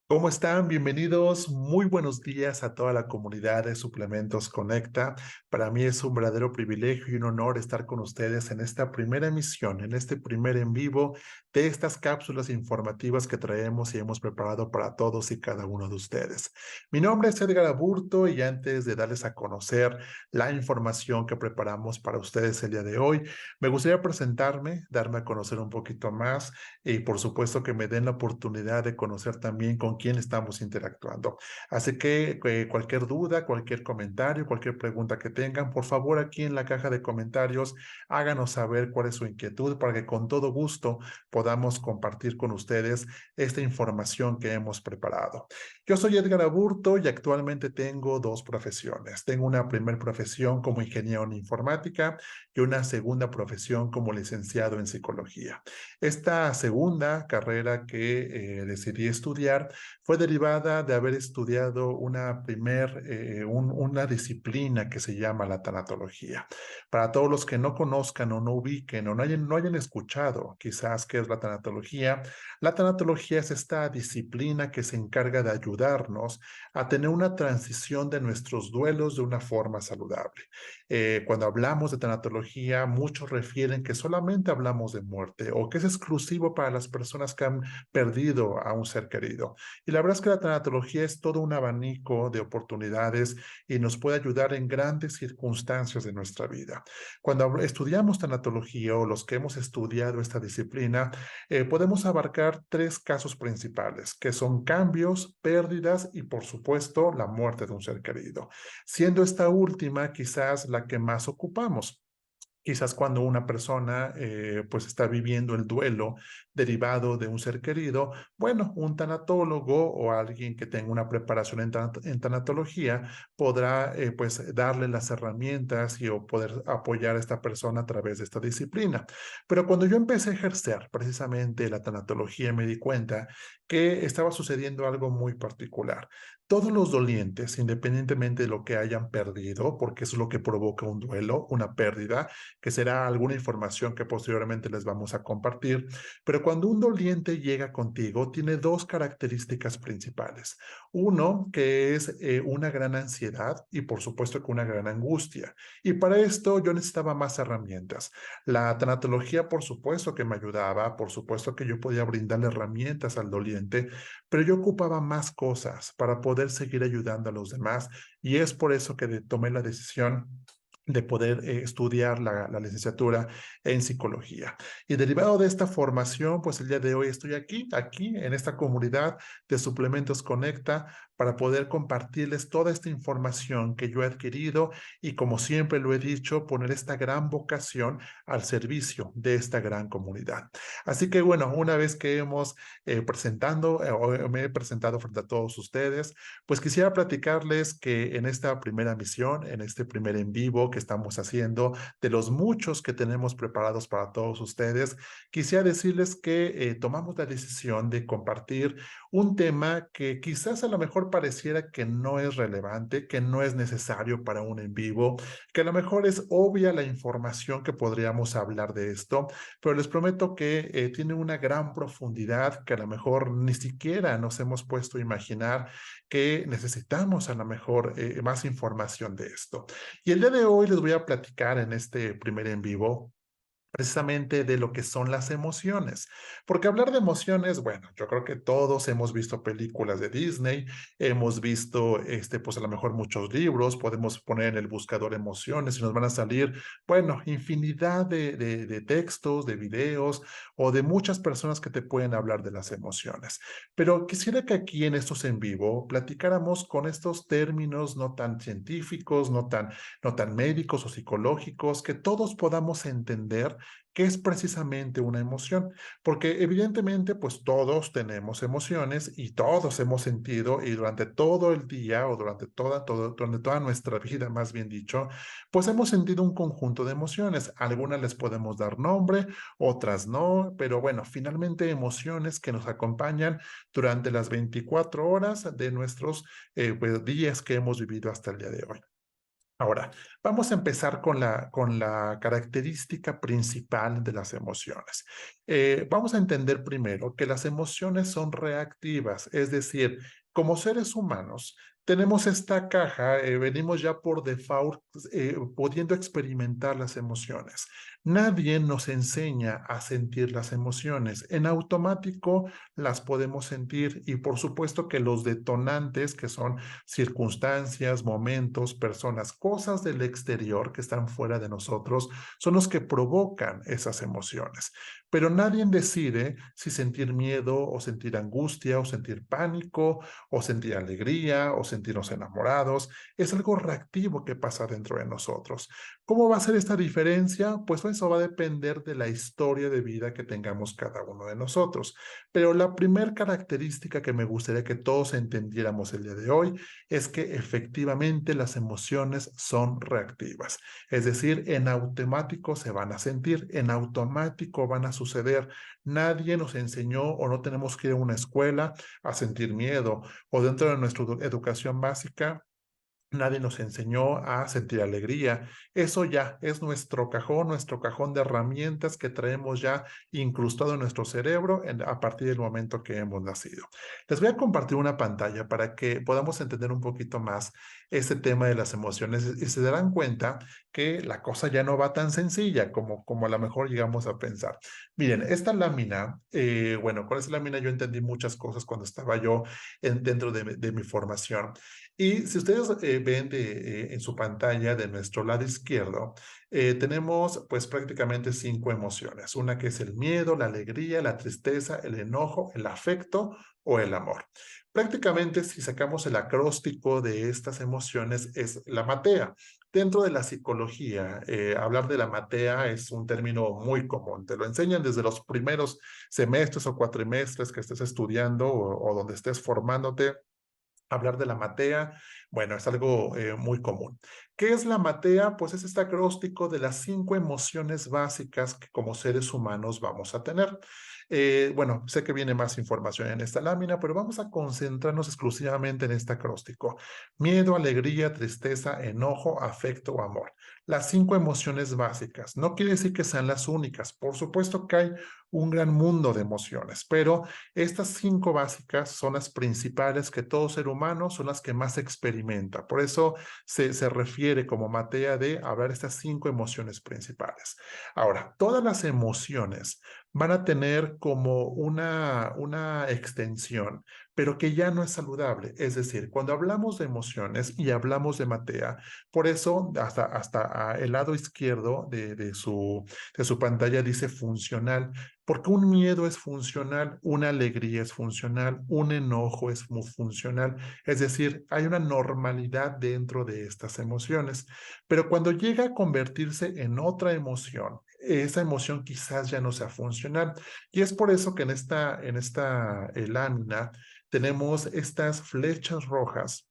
¿Cómo están? Bienvenidos. Muy buenos días a toda la comunidad de Suplementos Conecta. Para mí es un verdadero privilegio y un honor estar con ustedes en esta primera emisión, en este primer en vivo de estas cápsulas informativas que traemos y hemos preparado para todos y cada uno de ustedes. Mi nombre es Edgar Aburto y antes de darles a conocer la información que preparamos para ustedes el día de hoy, me gustaría presentarme, darme a conocer un poquito más y por supuesto que me den la oportunidad de conocer también con quién estamos interactuando. Así que cualquier duda, cualquier comentario, cualquier pregunta que tengan, por favor aquí en la caja de comentarios háganos saber cuál es su inquietud para que con todo gusto podamos compartir con ustedes esta información que hemos preparado. Yo soy Edgar Aburto y actualmente tengo dos profesiones. Tengo una primera profesión como ingeniero en informática y una segunda profesión como licenciado en psicología. Esta segunda carrera que decidí estudiar fue derivada de haber estudiado una disciplina que se llama la tanatología. Para todos los que no conozcan o no ubiquen o no hayan escuchado quizás qué es la tanatología es esta disciplina que se encarga de ayudarnos a tener una transición de nuestros duelos de una forma saludable. Cuando hablamos de tanatología, muchos refieren que solamente hablamos de muerte o que es exclusivo para las personas que han perdido a un ser querido. Y la verdad es que la tanatología es todo un abanico de oportunidades y nos puede ayudar en grandes circunstancias de nuestra vida. Cuando estudiamos tanatología o los que hemos estudiado esta disciplina, podemos abarcar tres casos principales, que son cambios, pérdidas y, por supuesto, la muerte de un ser querido, siendo esta última quizás la que más ocupamos. Quizás cuando una persona pues está viviendo el duelo derivado de un ser querido, bueno, un tanatólogo o alguien que tenga una preparación en tanatología podrá pues darle las herramientas y o poder apoyar a esta persona a través de esta disciplina. Pero cuando yo empecé a ejercer precisamente la tanatología me di cuenta que estaba sucediendo algo muy particular. Todos los dolientes, independientemente de lo que hayan perdido, porque eso es lo que provoca un duelo, una pérdida, que será alguna información que posteriormente les vamos a compartir. Pero cuando un doliente llega contigo, tiene dos características principales. Uno, que es una gran ansiedad y por supuesto que una gran angustia. Y para esto yo necesitaba más herramientas. La tanatología, por supuesto que me ayudaba, por supuesto que yo podía brindarle herramientas al doliente, pero yo ocupaba más cosas para poder seguir ayudando a los demás. Y es por eso que tomé la decisión de poder estudiar la licenciatura en psicología. Y derivado de esta formación, pues el día de hoy estoy aquí en esta comunidad de Suplementos Conecta para poder compartirles toda esta información que yo he adquirido y como siempre lo he dicho, poner esta gran vocación al servicio de esta gran comunidad. Así que bueno, una vez que hemos o me he presentado frente a todos ustedes, pues quisiera platicarles que en esta primera misión, en este primer en vivo que estamos haciendo, de los muchos que tenemos preparados para todos ustedes, quisiera decirles que tomamos la decisión de compartir un tema que quizás a lo mejor pareciera que no es relevante, que no es necesario para un en vivo, que a lo mejor es obvia la información que podríamos hablar de esto, pero les prometo que tiene una gran profundidad que a lo mejor ni siquiera nos hemos puesto a imaginar que necesitamos a lo mejor más información de esto. Y el día de hoy les voy a platicar en este primer en vivo precisamente de lo que son las emociones. Porque hablar de emociones, bueno, yo creo que todos hemos visto películas de Disney, hemos visto, pues a lo mejor muchos libros, podemos poner en el buscador emociones y nos van a salir, bueno, infinidad de textos, de videos o de muchas personas que te pueden hablar de las emociones. Pero quisiera que aquí en estos en vivo platicáramos con estos términos no tan científicos, no tan médicos o psicológicos, que todos podamos entender qué es precisamente una emoción, porque evidentemente pues todos tenemos emociones y todos hemos sentido y durante todo el día o durante toda nuestra vida, más bien dicho, pues hemos sentido un conjunto de emociones. Algunas les podemos dar nombre, otras no, pero bueno, finalmente emociones que nos acompañan durante las 24 horas de nuestros pues, días que hemos vivido hasta el día de hoy. Ahora, vamos a empezar con la característica principal de las emociones. Vamos a entender primero que las emociones son reactivas, es decir, como seres humanos, tenemos esta caja, venimos ya por default pudiendo experimentar las emociones. Nadie nos enseña a sentir las emociones. En automático las podemos sentir y por supuesto que los detonantes, que son circunstancias, momentos, personas, cosas del exterior que están fuera de nosotros, son los que provocan esas emociones. Pero nadie decide si sentir miedo o sentir angustia o sentir pánico o sentir alegría o sentirnos enamorados. Es algo reactivo que pasa dentro de nosotros. ¿Cómo va a ser esta diferencia? Pues eso va a depender de la historia de vida que tengamos cada uno de nosotros. Pero la primera característica que me gustaría que todos entendiéramos el día de hoy es que efectivamente las emociones son reactivas. Es decir, en automático se van a sentir, en automático van a suceder. Nadie nos enseñó o no tenemos que ir a una escuela a sentir miedo o dentro de nuestra educación básica. Nadie nos enseñó a sentir alegría. Eso ya es nuestro cajón de herramientas que traemos ya incrustado en nuestro cerebro a partir del momento que hemos nacido. Les voy a compartir una pantalla para que podamos entender un poquito más este tema de las emociones y se darán cuenta que la cosa ya no va tan sencilla como a lo mejor llegamos a pensar. Miren, esta lámina, bueno, con esta lámina yo entendí muchas cosas cuando estaba yo dentro de mi formación. Y si ustedes ven en su pantalla de nuestro lado izquierdo, tenemos pues prácticamente 5 emociones. Una que es el miedo, la alegría, la tristeza, el enojo, el afecto o el amor. Prácticamente si sacamos el acróstico de estas emociones es la matea. Dentro de la psicología, hablar de la matea es un término muy común. Te lo enseñan desde los primeros semestres o cuatrimestres que estés estudiando o donde estés formándote. Hablar de la matea, bueno, es algo muy común. ¿Qué es la matea? Pues es este acróstico de las 5 emociones básicas que como seres humanos vamos a tener. Bueno, sé que viene más información en esta lámina, pero vamos a concentrarnos exclusivamente en este acróstico. Miedo, alegría, tristeza, enojo, afecto o amor. Las 5 emociones básicas. No quiere decir que sean las únicas. Por supuesto que hay un gran mundo de emociones, pero estas 5 básicas son las principales que todo ser humano son las que más experimenta. Por eso se refiere como Matea de hablar de estas 5 emociones principales. Ahora, todas las emociones van a tener como una extensión, pero que ya no es saludable. Es decir, cuando hablamos de emociones y hablamos de Matea, por eso hasta el lado izquierdo de su pantalla dice funcional. Porque un miedo es funcional, una alegría es funcional, un enojo es muy funcional. Es decir, hay una normalidad dentro de estas emociones. Pero cuando llega a convertirse en otra emoción, esa emoción quizás ya no sea funcional. Y es por eso que en esta lámina tenemos estas flechas rojas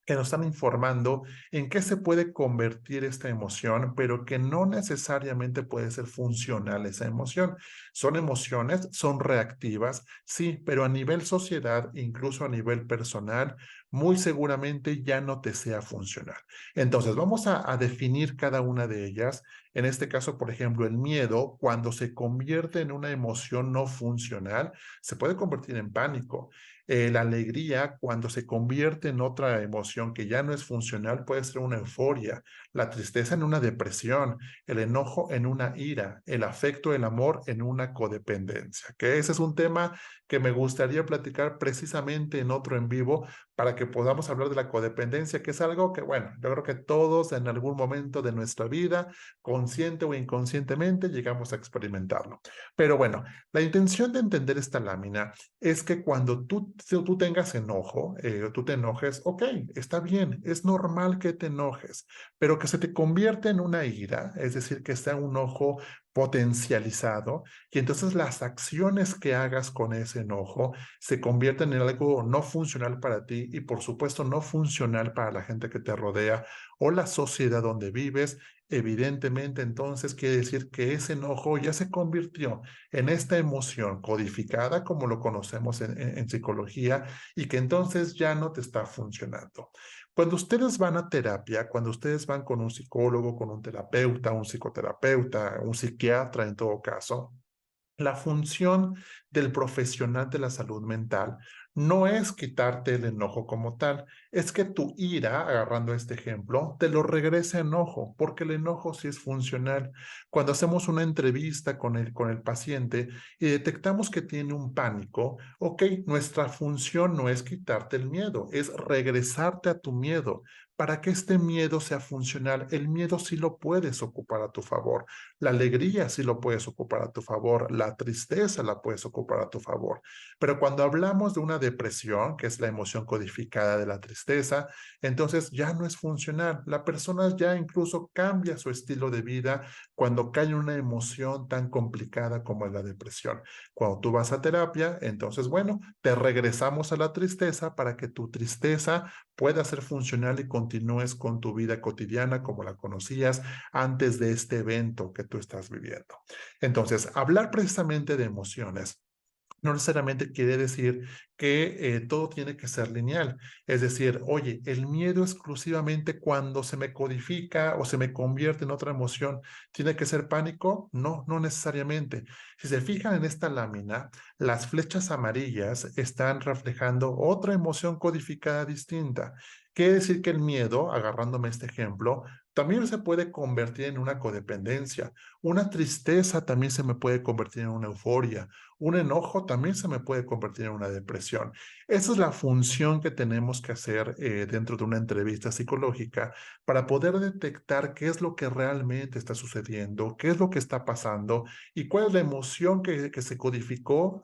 que nos están informando en qué se puede convertir esta emoción, pero que no necesariamente puede ser funcional esa emoción. Son emociones, son reactivas, sí, pero a nivel sociedad, incluso a nivel personal, muy seguramente ya no te sea funcional. Entonces, vamos a definir cada una de ellas. En este caso, por ejemplo, el miedo, cuando se convierte en una emoción no funcional, se puede convertir en pánico. La alegría, cuando se convierte en otra emoción que ya no es funcional, puede ser una euforia, la tristeza en una depresión, el enojo en una ira, el afecto, el amor en una codependencia. Que ese es un tema que me gustaría platicar precisamente en otro en vivo para que podamos hablar de la codependencia, que es algo que, bueno, yo creo que todos en algún momento de nuestra vida, consciente o inconscientemente, llegamos a experimentarlo. Pero bueno, la intención de entender esta lámina es que cuando tú tengas enojo, tú te enojes, ok, está bien, es normal que te enojes, pero que se te convierte en una ira, es decir, que sea un enojo potencializado y entonces las acciones que hagas con ese enojo se convierten en algo no funcional para ti y por supuesto no funcional para la gente que te rodea o la sociedad donde vives. Evidentemente, entonces quiere decir que ese enojo ya se convirtió en esta emoción codificada, como lo conocemos en psicología, y que entonces ya no te está funcionando. Cuando ustedes van a terapia, cuando ustedes van con un psicólogo, con un terapeuta, un psicoterapeuta, un psiquiatra en todo caso, la función del profesional de la salud mental no es quitarte el enojo como tal, es que tu ira, agarrando este ejemplo, te lo regrese enojo, porque el enojo sí es funcional. Cuando hacemos una entrevista con el paciente y detectamos que tiene un pánico, ok, nuestra función no es quitarte el miedo, es regresarte a tu miedo. Para que este miedo sea funcional, el miedo sí lo puedes ocupar a tu favor. La alegría sí lo puedes ocupar a tu favor, la tristeza la puedes ocupar a tu favor. Pero cuando hablamos de una depresión, que es la emoción codificada de la tristeza, entonces ya no es funcional. La persona ya incluso cambia su estilo de vida cuando cae en una emoción tan complicada como es la depresión. Cuando tú vas a terapia, entonces, bueno, te regresamos a la tristeza para que tu tristeza pueda ser funcional y continúes con tu vida cotidiana como la conocías antes de este evento que tú estás viviendo. Entonces, hablar precisamente de emociones no necesariamente quiere decir que todo tiene que ser lineal. Es decir, oye, el miedo exclusivamente cuando se me codifica o se me convierte en otra emoción, ¿tiene que ser pánico? No, no necesariamente. Si se fijan en esta lámina, las flechas amarillas están reflejando otra emoción codificada distinta. Quiere decir que el miedo, agarrándome este ejemplo, también se puede convertir en una codependencia. Una tristeza también se me puede convertir en una euforia. Un enojo también se me puede convertir en una depresión. Esa es la función que tenemos que hacer dentro de una entrevista psicológica para poder detectar qué es lo que realmente está sucediendo, qué es lo que está pasando y cuál es la emoción que se codificó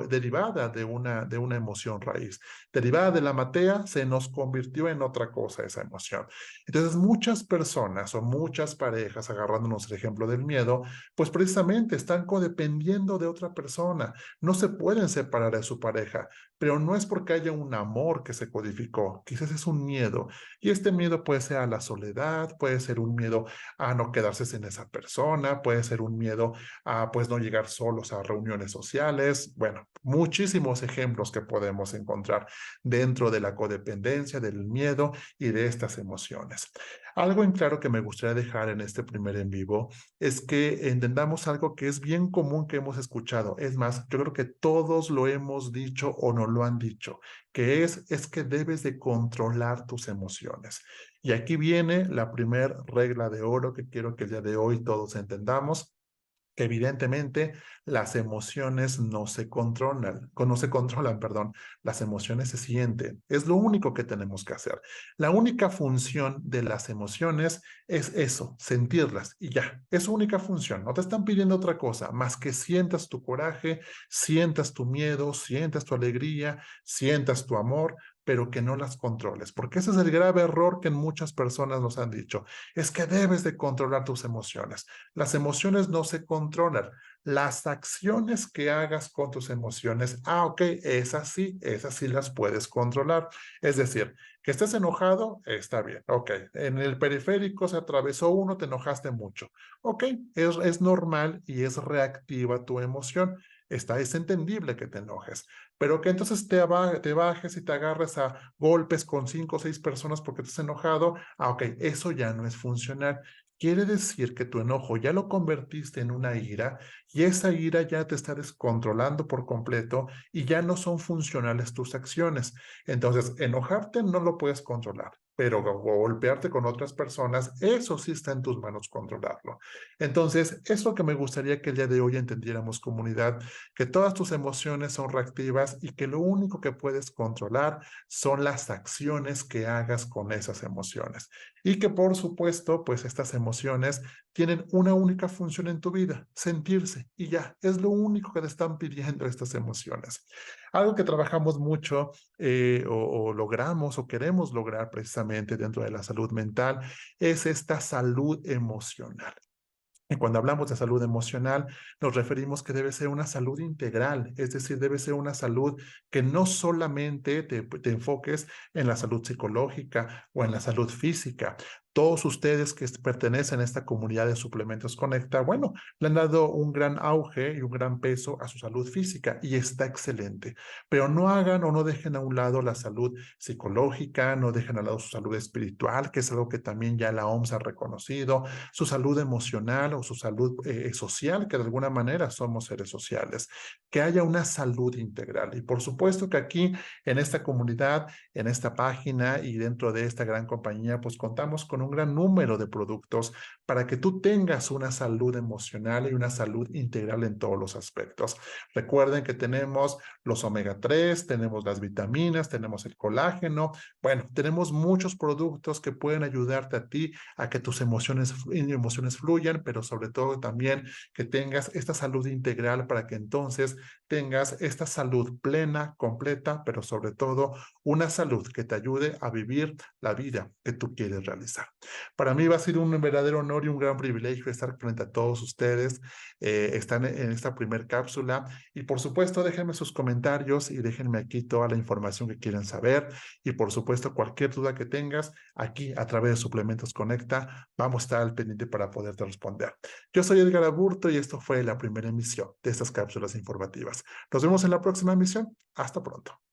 derivada de una emoción raíz. Derivada de la matea, se nos convirtió en otra cosa esa emoción. Entonces, muchas personas o muchas parejas, agarrándonos el ejemplo del miedo, pues precisamente están codependiendo de otra persona, no se pueden separar de su pareja, pero no es porque haya un amor que se codificó, quizás es un miedo, y este miedo puede ser a la soledad, puede ser un miedo a no quedarse sin esa persona, puede ser un miedo a pues no llegar solos a reuniones sociales, bueno, muchísimos ejemplos que podemos encontrar dentro de la codependencia, del miedo y de estas emociones. Algo en claro que me gustaría dejar en este primer en vivo es que entendamos algo que es bien común que hemos escuchado. Es más, yo creo que todos lo hemos dicho o no lo han dicho, que es que debes de controlar tus emociones. Y aquí viene la primera regla de oro que quiero que el día de hoy todos entendamos. Evidentemente, las emociones no se controlan, perdón, las emociones se sienten. Es lo único que tenemos que hacer. La única función de las emociones es eso, sentirlas y ya. Es su única función. No te están pidiendo otra cosa más que sientas tu coraje, sientas tu miedo, sientas tu alegría, sientas tu amor, pero que no las controles, porque ese es el grave error que muchas personas nos han dicho. Es que debes de controlar tus emociones. Las emociones no se controlan. Las acciones que hagas con tus emociones, ok, esas sí las puedes controlar. Es decir, que estés enojado, está bien, ok. En el periférico se atravesó uno, te enojaste mucho. Ok, es normal y es reactiva tu emoción. Es entendible que te enojes, pero que entonces te bajes y te agarres a golpes con 5 o 6 personas porque te has enojado. Ok, eso ya no es funcional. Quiere decir que tu enojo ya lo convertiste en una ira y esa ira ya te está descontrolando por completo y ya no son funcionales tus acciones. Entonces, enojarte no lo puedes controlar, pero golpearte con otras personas, eso sí está en tus manos controlarlo. Entonces, es lo que me gustaría que el día de hoy entendiéramos, comunidad, que todas tus emociones son reactivas y que lo único que puedes controlar son las acciones que hagas con esas emociones. Y que por supuesto, pues estas emociones tienen una única función en tu vida, sentirse. Y ya, es lo único que te están pidiendo estas emociones. Algo que trabajamos mucho o logramos o queremos lograr precisamente dentro de la salud mental es esta salud emocional. Y cuando hablamos de salud emocional, nos referimos que debe ser una salud integral, es decir, debe ser una salud que no solamente te enfoques en la salud psicológica o en la salud física. Todos ustedes que pertenecen a esta comunidad de Suplementos Conecta, bueno, le han dado un gran auge y un gran peso a su salud física y está excelente. Pero no hagan o no dejen a un lado la salud psicológica, no dejen a lado su salud espiritual, que es algo que también ya la OMS ha reconocido, su salud emocional o su salud social, que de alguna manera somos seres sociales. Que haya una salud integral. Y por supuesto que aquí en esta comunidad, en esta página y dentro de esta gran compañía, pues contamos con un gran número de productos para que tú tengas una salud emocional y una salud integral en todos los aspectos. Recuerden que tenemos los omega 3, tenemos las vitaminas, tenemos el colágeno. Bueno, tenemos muchos productos que pueden ayudarte a ti a que tus emociones fluyan, pero sobre todo también que tengas esta salud integral para que entonces tengas esta salud plena, completa, pero sobre todo una salud que te ayude a vivir la vida que tú quieres realizar. Para mí va a ser un verdadero honor y un gran privilegio estar frente a todos ustedes. Están en esta primer cápsula y por supuesto déjenme sus comentarios y déjenme aquí toda la información que quieran saber y por supuesto cualquier duda que tengas aquí a través de Suplementos Conecta vamos a estar al pendiente para poderte responder. Yo soy Edgar Aburto y esto fue la primera emisión de estas cápsulas informativas. Nos vemos en la próxima emisión. Hasta pronto.